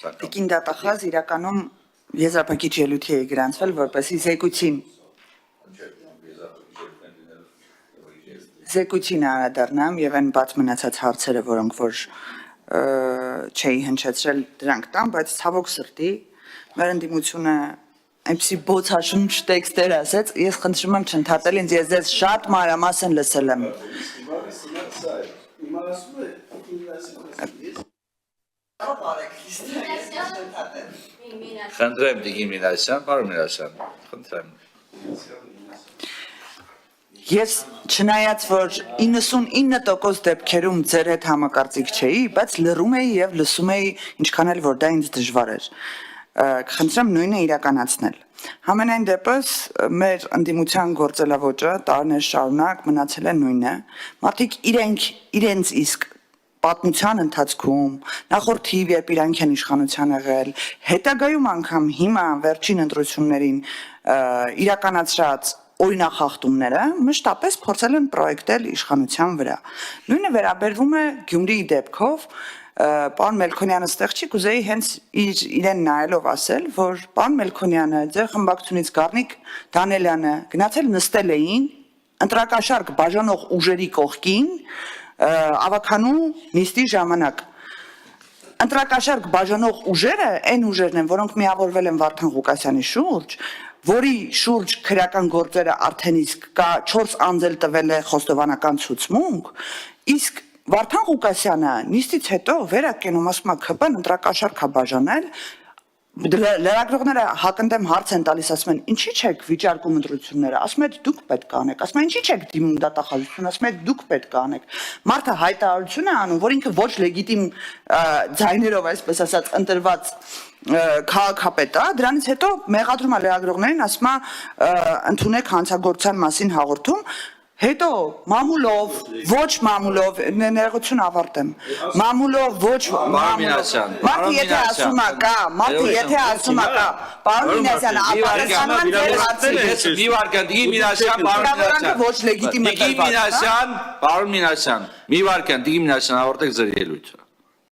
Տիկին դատախազ իրականում եզրափակիչ ելույթի է գրանցվել, որպեսզի զեկույցին անդրադառնամ եւ այն բաց մնացած հարցերը, որոնք որ չէի հնչեցրել, դրանք տամ, բայց ցավոք սրտի մեր ընդդիմությունը այնպեսի բոցաշունչ տեքստեր ասեց, ես խնդրում եմ չընդհատել ինձ, ես ձեզ շատ մանրամասն լսել եմ։ Խնդրեմ Տիկին Մինասյան, պարոն Մինասյան, խնդրեմ։ Ես չնայած որ 99% դեպքերում ձեր հետ համակարծիք չէի, բայց լռում էի եւ լսում էի ինչքան էլ որ դա ինձ դժվար էր։ Խնդրեմ նույնը իրականացնել։ Համենայն դեպս մեր ընդդիմության գործելավոճը տարիներ շարունակ մնացել է նույնը։ Մարդիկ իրենց իսկ պատմության ընթացքում նախորդ թիվ երբ իրանք են իշխանության եղել, հետագայում անգամ հիմա վերջին ընտրություններին իրականացրած օրինախախտումները մշտապես փորձել են պրոյեկտել իշխանության վրա։ Նույնը վերաբերվում է Գյումրիի դեպքով, պարոն Մելքոնյանը ստեղ չի, կուզեի հենց իրեն նայելով ասել, որ պարոն Մելքոնյանը, ձեր խմբակցությունից Գառնիկ Դանելյանը գնացել նստել էին ընտրակաշարք բաժանող ուժերի կողքին ավականու նիստի ժամանակ։ Ընտրակաշարք բաժանող ուժերը այն ուժերն են, որոնք միավորվել են Վարդան Ղուկասյանի շուրջ, որի շուրջ քրեական գործերը արդեն իսկ կա 4 անձել տվել է խոստովանական ցուցմունք, իսկ Վարդան Ղուկասյանը նիստից հետո վերակենում ասում է ԿՊ-ն ընտրակաշարք է բաժանել, լրագրողները հակընդդեմ հարց են տալիս, ասում են ինչի՞ չեք վիճարկում ընտրությունները, ասում են դուք պետք է անեք, ասում են ինչի՞ չեք դիմում դատախազություն, ասում են դուք պետք է անեք։ Մարդը հայտարարություն է անում, որ ինքը ոչ լեգիտիմ ձայներով, այսպես ասած, ընտրված քաղաքապետ է, դրանից հետո մեղադրում է լրագրողներին, ասում է ընդունեք հանցագործության մասին հաղորդում, հետո մամուլով, ոչ մամուլով, ներողություն ավարտեմ, մամուլով, ոչ մամուլով, մարդը եթե ասում է կա, մարդը եթե ասում է կա, պարոն Մինասյան, ապարեսանան ձեր հարցը, մի վարկան, Տիկին Մինասյան, ոչ լեգիտիմ Տիկին Մինասյան, պարոն Մինասյան, մի վարկան, Տիկին Մինասյան, ավարտեք ձեր ելույթը։